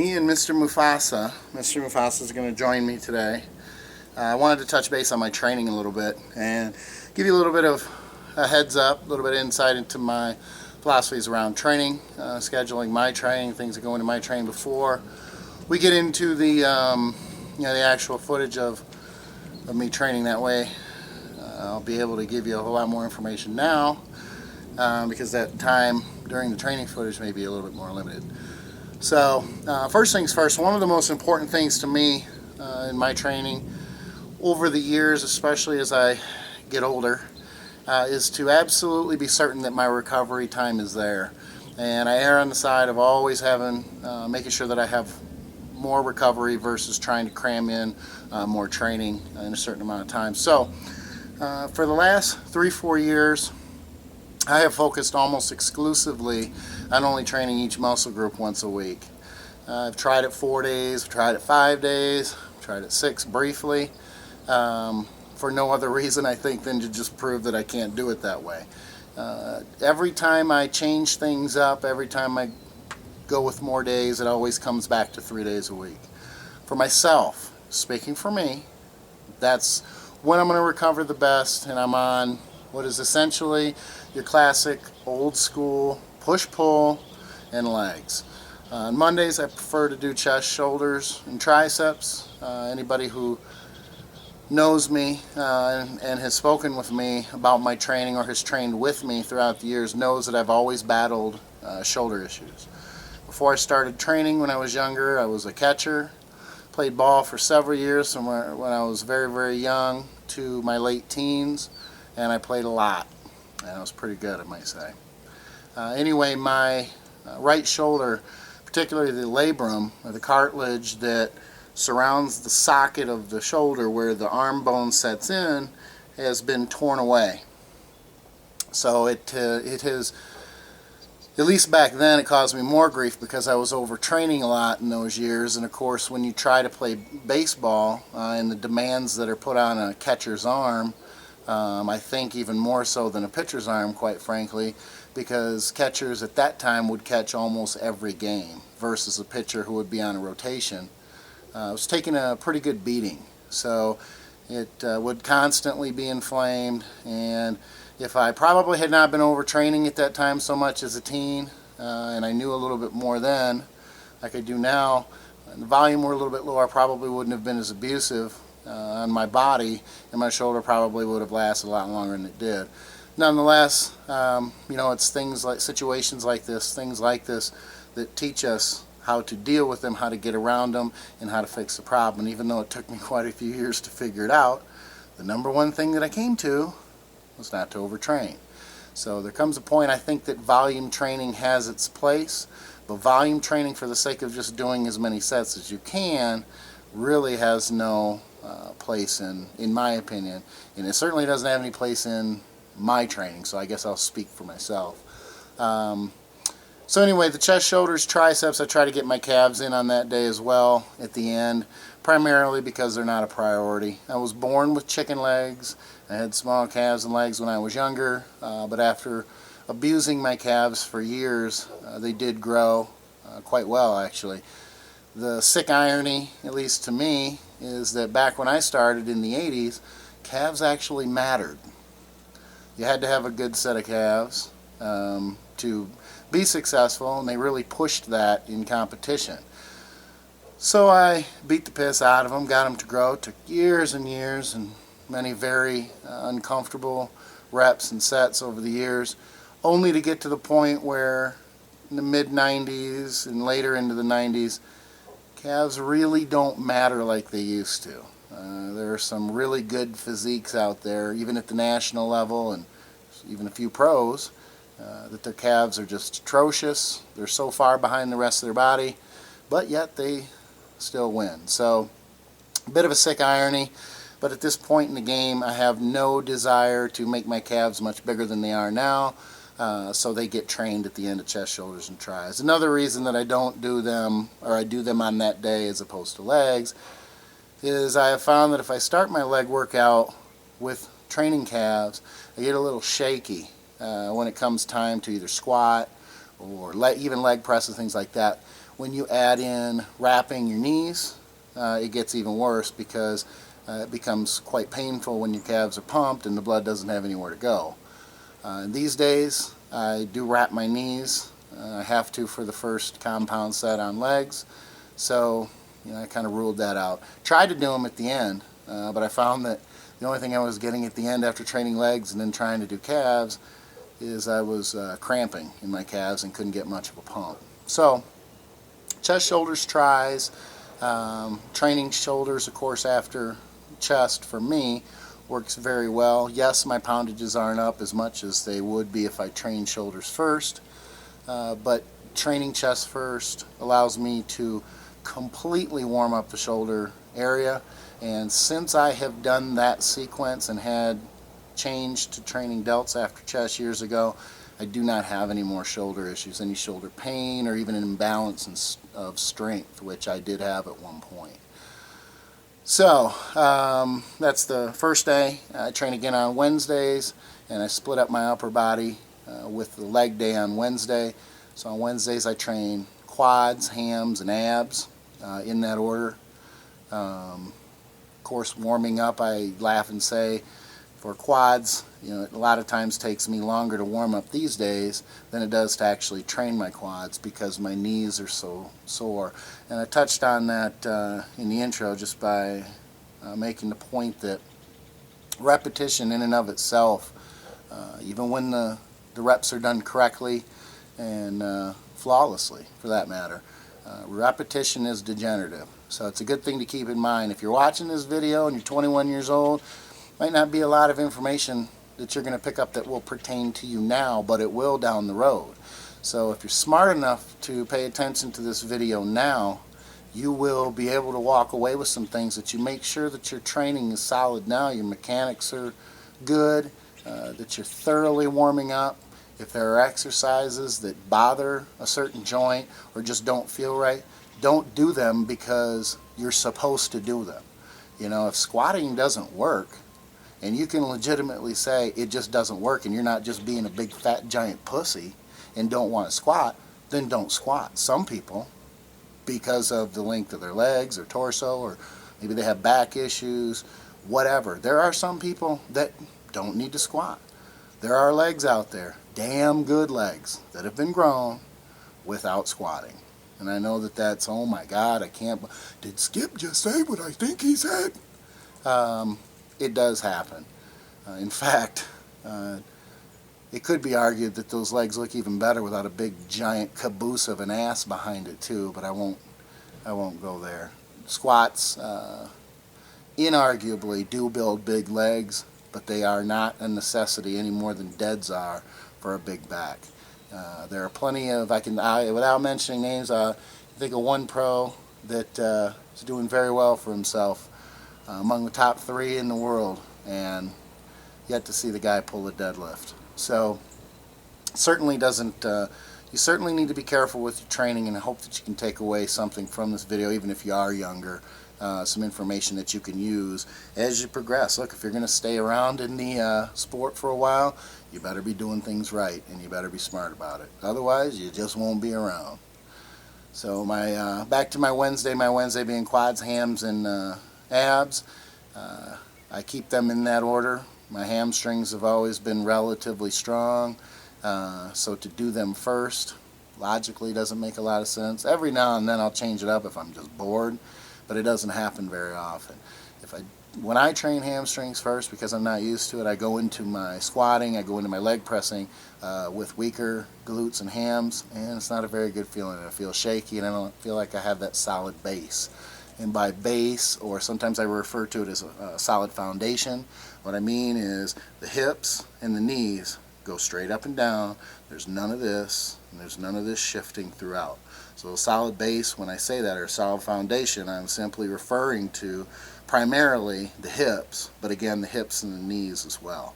me and Mr. Mufasa. Mr. Mufasa is going to join me today. I wanted to touch base on my training a little bit and give you a little bit of a heads up, a little bit of insight into my philosophies around training, scheduling my training, things that go into my training before we get into the the actual footage of me training that way. I'll be able to give you a whole lot more information now because that time during the training footage may be a little bit more limited. So first things first, one of the most important things to me in my training over the years, especially as I get older, is to absolutely be certain that my recovery time is there. And I err on the side of always having, making sure that I have more recovery versus trying to cram in more training in a certain amount of time. So for the last 3-4 years, I have focused almost exclusively on only training each muscle group once a week. I've tried it 4 days, I've tried it 5 days, I've tried it 6 briefly, for no other reason I think than to just prove that I can't do it that way. Every time I change things up, every time I go with more days, it always comes back to 3 days a week. For myself, speaking for me, that's when I'm going to recover the best, and I'm on what is essentially your classic old school push-pull and legs. On Mondays I prefer to do chest, shoulders, and triceps. Anybody who knows me and has spoken with me about my training or has trained with me throughout the years knows that I've always battled shoulder issues. Before I started training when I was younger, I was a catcher. Played ball for several years from when I was very, very young to my late teens, and I played a lot, and I was pretty good, I might say. Anyway, my right shoulder, particularly the labrum, or the cartilage that surrounds the socket of the shoulder where the arm bone sets in, has been torn away. So it has, at least back then, it caused me more grief because I was overtraining a lot in those years. And of course, when you try to play baseball and the demands that are put on a catcher's arm, I think even more so than a pitcher's arm, quite frankly, because catchers at that time would catch almost every game versus a pitcher who would be on a rotation. I was taking a pretty good beating, so it would constantly be inflamed. And if I probably had not been overtraining at that time so much as a teen, and I knew a little bit more then, like I do now, and the volume were a little bit lower, I probably wouldn't have been as abusive on my body, and my shoulder probably would have lasted a lot longer than it did. Nonetheless, it's things like situations like this, things like this, that teach us how to deal with them, how to get around them, and how to fix the problem. And even though it took me quite a few years to figure it out, the number one thing that I came to was not to overtrain. So there comes a point, I think, that volume training has its place, but volume training for the sake of just doing as many sets as you can really has no place in my opinion, and it certainly doesn't have any place in my training, so I guess I'll speak for myself. So anyway, the chest, shoulders, triceps, I try to get my calves in on that day as well at the end, primarily because they're not a priority. I was born with chicken legs. I had small calves and legs when I was younger, but after abusing my calves for years, they did grow quite well, actually. The sick irony, at least to me, is that back when I started in the 80s, calves actually mattered. You had to have a good set of calves to be successful, and they really pushed that in competition. So I beat the piss out of them, got them to grow. It took years and years and many very uncomfortable reps and sets over the years, only to get to the point where in the mid-90s and later into the 90s, calves really don't matter like they used to. There are some really good physiques out there, even at the national level, and even a few pros, that their calves are just atrocious. They're so far behind the rest of their body, but yet they still win. So a bit of a sick irony, but at this point in the game I have no desire to make my calves much bigger than they are now, so they get trained at the end of chest, shoulders, and tries. Another reason that I don't do them, or I do them on that day as opposed to legs, is I have found that if I start my leg workout with training calves, I get a little shaky when it comes time to either squat or even leg presses, things like that. When you add in wrapping your knees, it gets even worse, because it becomes quite painful when your calves are pumped and the blood doesn't have anywhere to go. These days I do wrap my knees. I have to for the first compound set on legs, so I kind of ruled that out. Tried to do them at the end, but I found that the only thing I was getting at the end after training legs and then trying to do calves is I was cramping in my calves and couldn't get much of a pump. So chest, shoulders, tries, training shoulders, of course, after chest for me works very well. Yes, my poundages aren't up as much as they would be if I trained shoulders first, but training chest first allows me to completely warm up the shoulder area. And since I have done that sequence and had changed to training delts after chest years ago, I do not have any more shoulder issues, any shoulder pain, or even an imbalance of strength, which I did have at one point. So that's the first day. I train again on Wednesdays, and I split up my upper body with the leg day on Wednesday. So on Wednesdays I train quads, hams, and abs in that order. Of course, warming up, I laugh and say, for quads, it a lot of times takes me longer to warm up these days than it does to actually train my quads, because my knees are so sore. And I touched on that in the intro, just by making the point that repetition in and of itself, even when the reps are done correctly and flawlessly for that matter, repetition is degenerative. So it's a good thing to keep in mind. If you're watching this video and you're 21 years old, might not be a lot of information that you're going to pick up that will pertain to you now, but it will down the road. So if you're smart enough to pay attention to this video now, you will be able to walk away with some things that you make sure that your training is solid now, your mechanics are good, that you're thoroughly warming up. If there are exercises that bother a certain joint or just don't feel right, don't do them because you're supposed to do them. If squatting doesn't work, and you can legitimately say it just doesn't work, and you're not just being a big fat giant pussy and don't want to squat, then don't squat. Some people, because of the length of their legs or torso, or maybe they have back issues, whatever. There are some people that don't need to squat. There are legs out there, damn good legs, that have been grown without squatting. And I know that that's, oh my God, I can't, did Skip just say what I think he said? It does happen. In fact, it could be argued that those legs look even better without a big giant caboose of an ass behind it too, but I won't go there. Squats inarguably do build big legs, but they are not a necessity any more than deads are for a big back. There are plenty of, without mentioning names, I think of one pro that is doing very well for himself, among the top 3 in the world, and yet to see the guy pull a deadlift. So certainly doesn't, you certainly need to be careful with your training, and I hope that you can take away something from this video, even if you are younger, some information that you can use as you progress. Look, if you're going to stay around in the sport for a while, you better be doing things right, and you better be smart about it. Otherwise, you just won't be around. So back to my Wednesday being quads, hams, and abs. I keep them in that order. My hamstrings have always been relatively strong, so to do them first logically doesn't make a lot of sense. Every now and then I'll change it up if I'm just bored, but it doesn't happen very often. When I train hamstrings first, because I'm not used to it, I go into my squatting, I go into my leg pressing with weaker glutes and hams, and it's not a very good feeling. I feel shaky, and I don't feel like I have that solid base. And by base, or sometimes I refer to it as a solid foundation, what I mean is the hips and the knees go straight up and down. There's none of this, and there's none of this shifting throughout. So a solid base, when I say that, or a solid foundation, I'm simply referring to primarily the hips, but again the hips and the knees as well.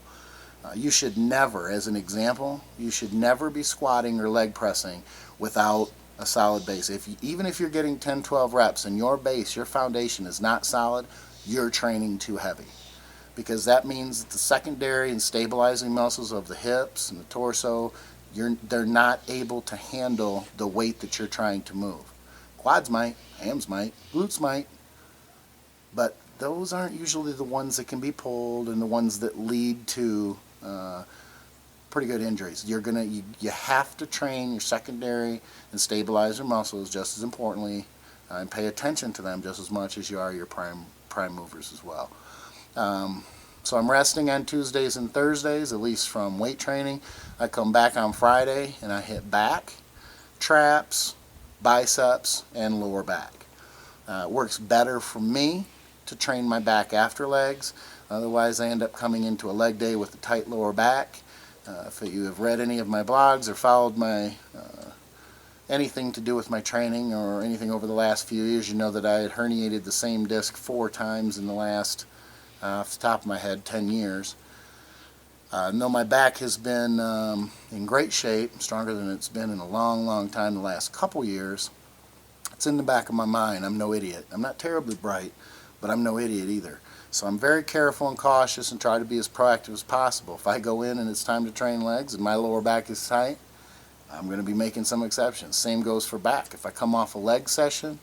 You should never, as an example, you should never be squatting or leg pressing without a solid base. Even if you're getting 10-12 reps and your base, your foundation is not solid, you're training too heavy, because that means that the secondary and stabilizing muscles of the hips and the torso, they're not able to handle the weight that you're trying to move. Quads might, hams might, glutes might, but those aren't usually the ones that can be pulled and the ones that lead to pretty good injuries. You have to train your secondary and stabilize your muscles just as importantly, and pay attention to them just as much as you are your prime movers as well. So I'm resting on Tuesdays and Thursdays, at least from weight training. I come back on Friday and I hit back, traps, biceps, and lower back. It works better for me to train my back after legs. Otherwise, I end up coming into a leg day with a tight lower back. If you have read any of my blogs or followed my anything to do with my training or anything over the last few years, you know that I had herniated the same disc 4 times in the last, off the top of my head, 10 years. No, my back has been in great shape, stronger than it's been in a long, long time the last couple years. It's in the back of my mind. I'm no idiot. I'm not terribly bright, but I'm no idiot either. So I'm very careful and cautious and try to be as proactive as possible. If I go in and it's time to train legs and my lower back is tight, I'm going to be making some exceptions. Same goes for back. If I come off a leg session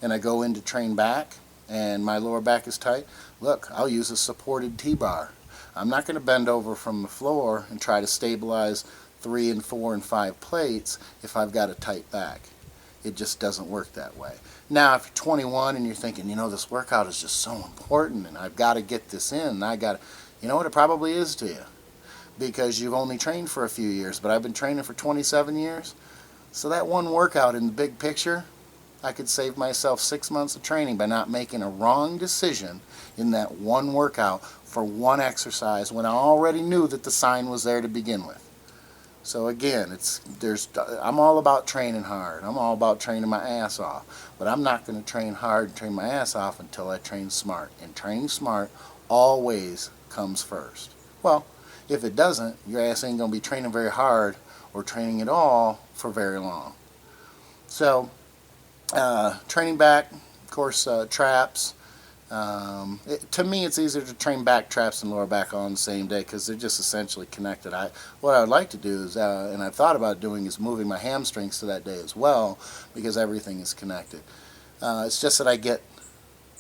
and I go in to train back and my lower back is tight, look, I'll use a supported T-bar. I'm not going to bend over from the floor and try to stabilize 3 and 4 and 5 plates if I've got a tight back. It just doesn't work that way. Now, if you're 21 and you're thinking, you know, this workout is just so important and I've got to get this in, and you know what, it probably is to you, because you've only trained for a few years, but I've been training for 27 years. So that one workout in the big picture, I could save myself 6 months of training by not making a wrong decision in that one workout for one exercise when I already knew that the sign was there to begin with. So again, I'm all about training hard. I'm all about training my ass off. But I'm not going to train hard and train my ass off until I train smart. And training smart always comes first. Well, if it doesn't, your ass ain't going to be training very hard or training at all for very long. So, training back, of course, traps. To me, it's easier to train back, traps, and lower back all on the same day because they're just essentially connected. What I would like to do is, and I've thought about doing, is moving my hamstrings to that day as well because everything is connected. It's just that I get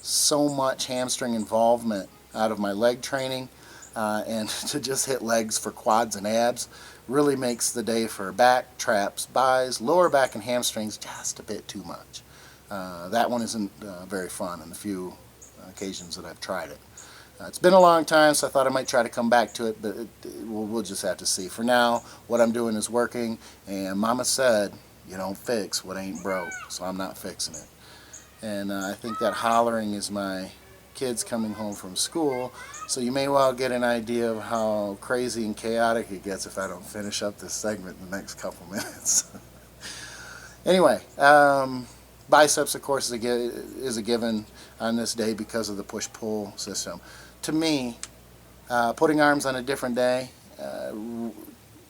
so much hamstring involvement out of my leg training, and to just hit legs for quads and abs really makes the day for back, traps, bis, lower back, and hamstrings just a bit too much. That one isn't very fun in the few occasions that I've tried it. It's been a long time, so I thought I might try to come back to it, but we'll just have to see. For now, what I'm doing is working, and Mama said, you don't fix what ain't broke, so I'm not fixing it. And I think that hollering is my kids coming home from school, so you may well get an idea of how crazy and chaotic it gets if I don't finish up this segment in the next couple minutes. Anyway, biceps, of course, is a given on this day because of the push-pull system. To me, putting arms on a different day,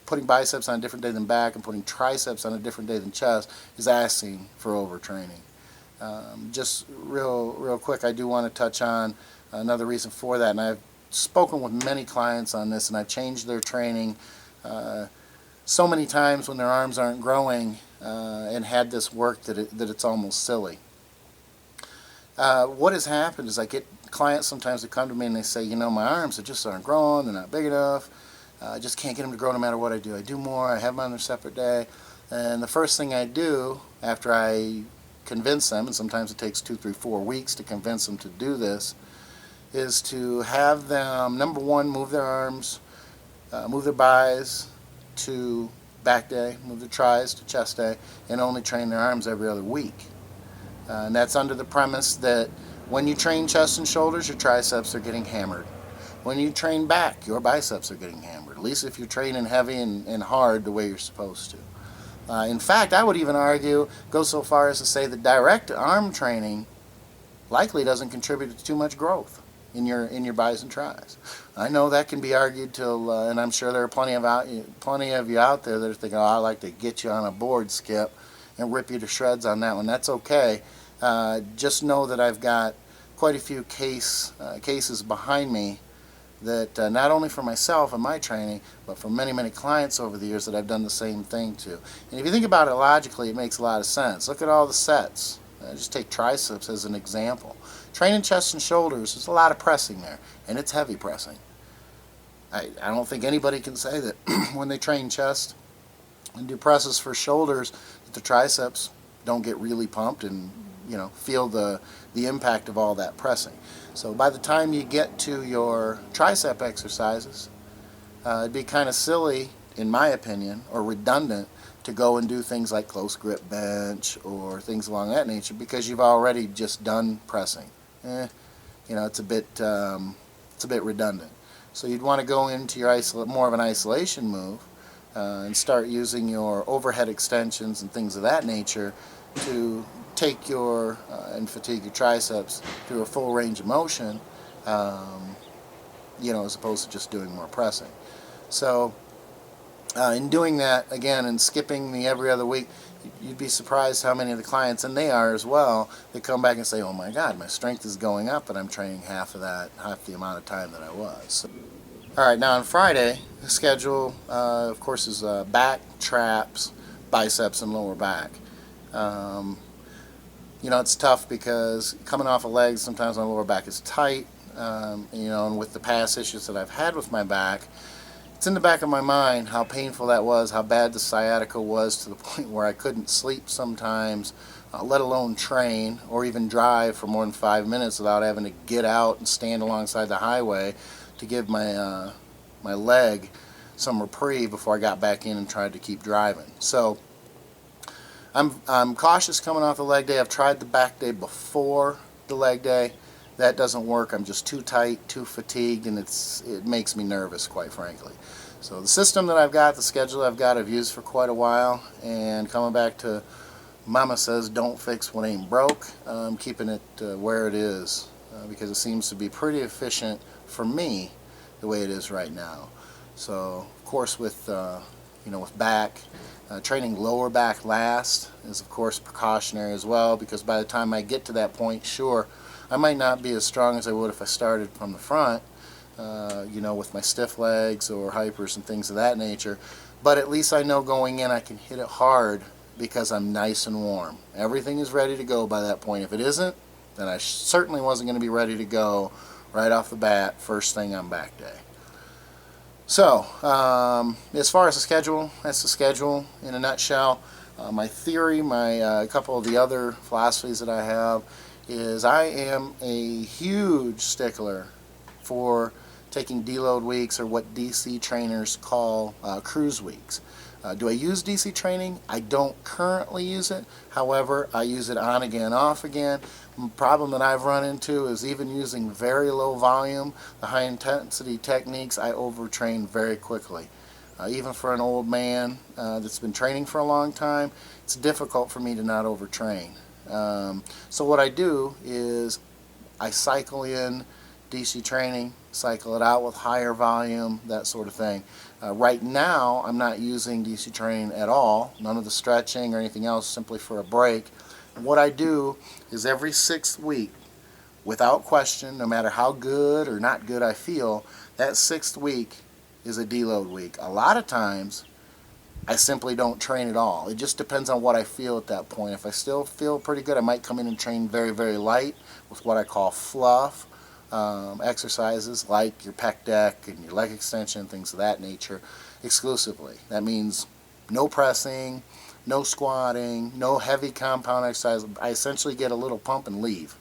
putting biceps on a different day than back, and putting triceps on a different day than chest is asking for overtraining. Just real quick, I do want to touch on another reason for that, and I've spoken with many clients on this, and I've changed their training so many times when their arms aren't growing and had this work that it's almost silly. What has happened is I get clients sometimes that come to me and they say, you know, my arms just aren't growing, they're not big enough, I just can't get them to grow no matter what I do. I do more, I have them on their separate day, and the first thing I do after I convince them, and sometimes it takes 2, 3, 4 weeks to convince them to do this, is to have them, number one, move their arms, move their bis to back day, move their tris to chest day, and only train their arms every other week. And that's under the premise that when you train chest and shoulders, your triceps are getting hammered. When you train back, your biceps are getting hammered, at least if you're training heavy and hard the way you're supposed to. In fact, I would even go so far as to say that direct arm training likely doesn't contribute to too much growth in your bis and tris. I know that can be argued till, and I'm sure there are plenty of you out there that are thinking, oh, I'd like to get you on a board, Skip, and rip you to shreds on that one. That's okay. Just know that I've got quite a few cases behind me that not only for myself and my training, but for many, many clients over the years that I've done the same thing to. And if you think about it logically, it makes a lot of sense. Look at all the sets Just take triceps as an example. Training chest and shoulders, there's a lot of pressing there, and it's heavy pressing. I don't think anybody can say that when they train chest and do presses for shoulders that the triceps don't get really pumped and feel the impact of all that pressing. So by the time you get to your tricep exercises, it'd be kind of silly, in my opinion, or redundant to go and do things like close grip bench or things along that nature, because you've already just done pressing. It's a bit redundant. So you'd want to go into your more of an isolation move and start using your overhead extensions and things of that nature to take your and fatigue your triceps through a full range of motion, as opposed to just doing more pressing. So in doing that, again, and skipping the every other week, you'd be surprised how many of the clients, and they are as well, they come back and say, oh my God, my strength is going up, but I'm training half the amount of time that I was. So, all right, now on Friday, the schedule, of course, is back, traps, biceps, and lower back. It's tough because coming off of legs, sometimes my lower back is tight, and with the past issues that I've had with my back, it's in the back of my mind how painful that was, how bad the sciatica was, to the point where I couldn't sleep sometimes, let alone train or even drive for more than 5 minutes without having to get out and stand alongside the highway to give my my leg some reprieve before I got back in and tried to keep driving. So I'm cautious coming off the leg day. I've tried the back day before the leg day. That doesn't work. I'm just too tight, too fatigued, and it makes me nervous, quite frankly. So the system that I've got, the schedule I've got, I've used for quite a while, and coming back to Mama says don't fix what ain't broke, I'm keeping it where it is because it seems to be pretty efficient for me the way it is right now. So of course with with back, training lower back last is of course precautionary as well, because by the time I get to that point, sure, I might not be as strong as I would if I started from the front, with my stiff legs or hypers and things of that nature. But at least I know going in I can hit it hard because I'm nice and warm. Everything is ready to go by that point. If it isn't, then I certainly wasn't going to be ready to go right off the bat, first thing on back day. So, as far as the schedule, that's the schedule in a nutshell. My theory, a couple of the other philosophies that I have, is I am a huge stickler for taking deload weeks, or what DC trainers call cruise weeks. Do I use DC training? I don't currently use it. However, I use it on again, off again. The problem that I've run into is even using very low volume, the high intensity techniques, I overtrain very quickly. Even for an old man that's been training for a long time, it's difficult for me to not overtrain. So what I do is I cycle in DC training, cycle it out with higher volume, that sort of thing. Right now I'm not using DC training at all, none of the stretching or anything else, simply for a break. And what I do is every 6th week, without question, no matter how good or not good I feel, that 6th week is a deload week. A lot of times I simply don't train at all. It just depends on what I feel at that point. If I still feel pretty good, I might come in and train very, very light with what I call fluff exercises, like your pec deck and your leg extension, things of that nature, exclusively. That means no pressing, no squatting, no heavy compound exercise. I essentially get a little pump and leave.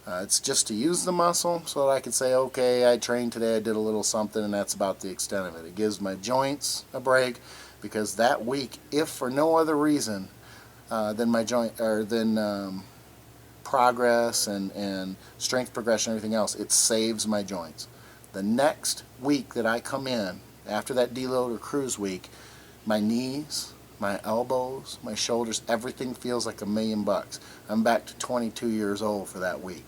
It's just to use the muscle so that I can say, okay, I trained today, I did a little something, and that's about the extent of it. It gives my joints a break, because that week, if for no other reason than my joint, or than progress and strength progression and everything else, it saves my joints. The next week that I come in, after that deload or cruise week, my knees, my elbows, my shoulders, everything feels like $1,000,000. I'm back to 22 years old for that week.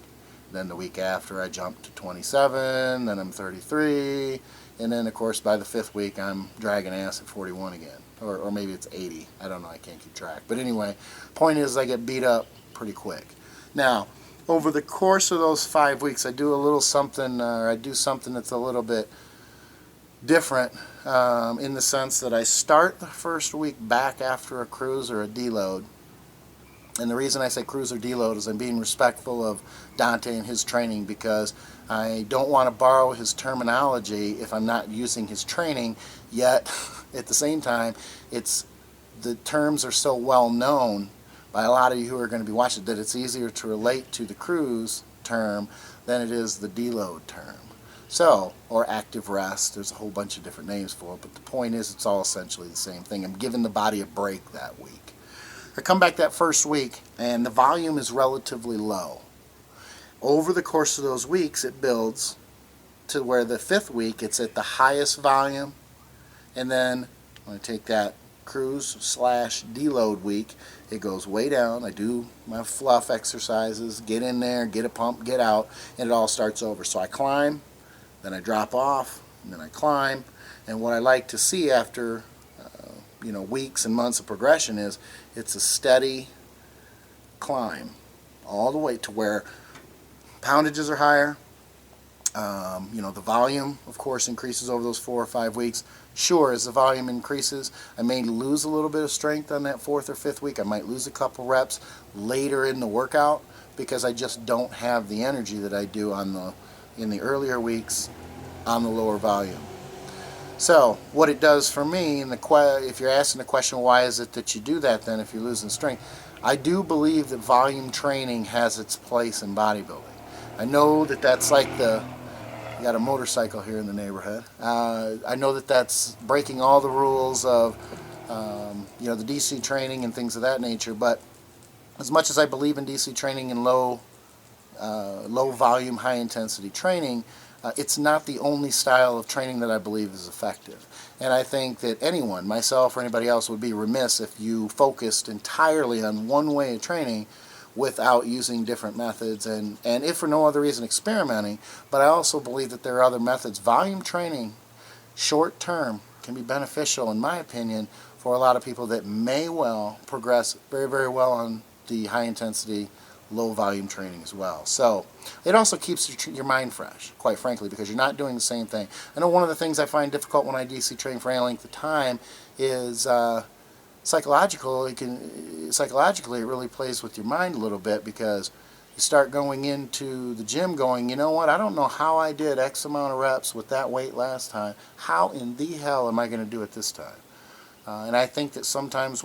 Then the week after I jump to 27, then I'm 33, and then of course by the 5th week I'm dragging ass at 41 again. Or maybe it's 80. I don't know, I can't keep track. But anyway, point is I get beat up pretty quick. Now, over the course of those 5 weeks, I do a little something, or I do something that's a little bit different in the sense that I start the first week back after a cruise or a deload And the reason I say cruise or deload is I'm being respectful of Dante and his training, because I don't want to borrow his terminology if I'm not using his training, yet at the same time the terms are so well known by a lot of you who are going to be watching that it's easier to relate to the cruise term than it is the deload term. So, or active rest, there's a whole bunch of different names for it, but the point is it's all essentially the same thing. I'm giving the body a break that week. I come back that first week and the volume is relatively low. Over the course of those weeks it builds to where the 5th week it's at the highest volume, and then when I take that cruise / deload week, it goes way down. I do my fluff exercises, get in there, get a pump, get out, and it all starts over. So I climb, then I drop off, and then I climb. And what I like to see after weeks and months of progression is it's a steady climb all the way to where poundages are higher. The volume, of course, increases over those 4 or 5 weeks. Sure, as the volume increases, I may lose a little bit of strength on that 4th or 5th week. I might lose a couple reps later in the workout because I just don't have the energy that I do in the earlier weeks on the lower volume. So what it does for me, if you're asking the question, why is it that you do that then if you're losing strength, I do believe that volume training has its place in bodybuilding. I know that that's like you got a motorcycle here in the neighborhood. I know that that's breaking all the rules of the DC training and things of that nature, but as much as I believe in DC training and low volume, high intensity training, it's not the only style of training that I believe is effective. And I think that anyone, myself or anybody else, would be remiss if you focused entirely on one way of training without using different methods and if for no other reason experimenting. But I also believe that there are other methods. Volume training, short term, can be beneficial, in my opinion, for a lot of people that may well progress very, very well on the high intensity, low volume training as well. So it also keeps your mind fresh, quite frankly, because you're not doing the same thing. I know one of the things I find difficult when I DC train for any length of time is psychologically it really plays with your mind a little bit, because you start going into the gym going, you know what, I don't know how I did X amount of reps with that weight last time. How in the hell am I going to do it this time? And I think that sometimes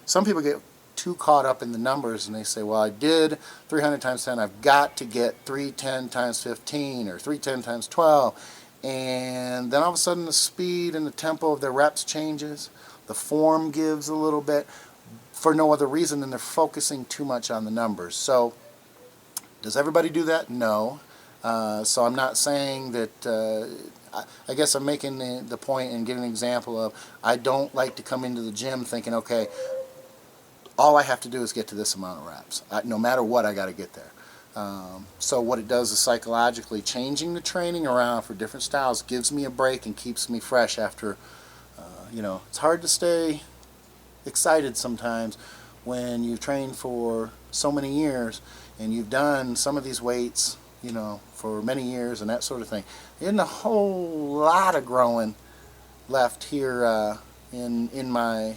some people get too caught up in the numbers and they say, well, I did 300 times 10, I've got to get 310 times 15 or 310 times 12, and then all of a sudden the speed and the tempo of their reps changes, the form gives a little bit for no other reason than they're focusing too much on the numbers. So does everybody do that? No. So I'm not saying that, I guess I'm making the point and giving an example of, I don't like to come into the gym thinking, okay, all I have to do is get to this amount of reps. No matter what, I got to get there. So what it does is psychologically changing the training around for different styles gives me a break and keeps me fresh after, it's hard to stay excited sometimes when you've trained for so many years and you've done some of these weights, for many years and that sort of thing. There isn't a whole lot of growing left here in my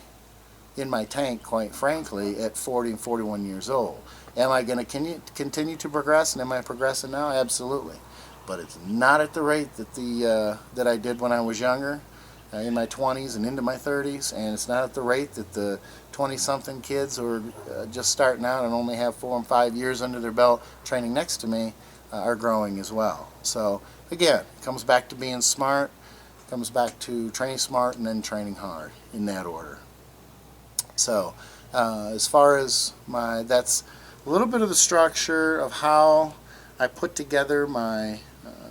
tank, quite frankly, at 40 and 41 years old. Am I going to continue to progress, and am I progressing now? Absolutely. But it's not at the rate that I did when I was younger, in my 20s and into my 30s, and it's not at the rate that the 20-something kids who are just starting out and only have 4 and 5 years under their belt training next to me are growing as well. So again, it comes back to being smart, comes back to training smart and then training hard, in that order. So as far as that's a little bit of the structure of how I put together my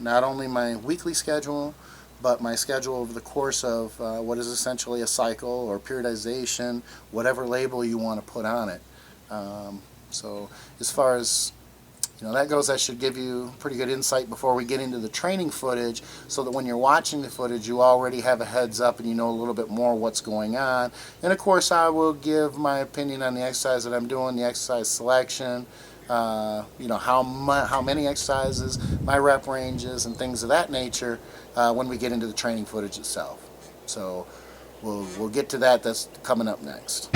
not only my weekly schedule, but my schedule over the course of what is essentially a cycle or periodization, whatever label you want to put on it. So as far as that goes, that should give you pretty good insight before we get into the training footage, so that when you're watching the footage you already have a heads up and you know a little bit more what's going on. And of course I will give my opinion on the exercise that I'm doing, the exercise selection, how many exercises, my rep ranges and things of that nature when we get into the training footage itself. So we'll get to that. That's coming up next.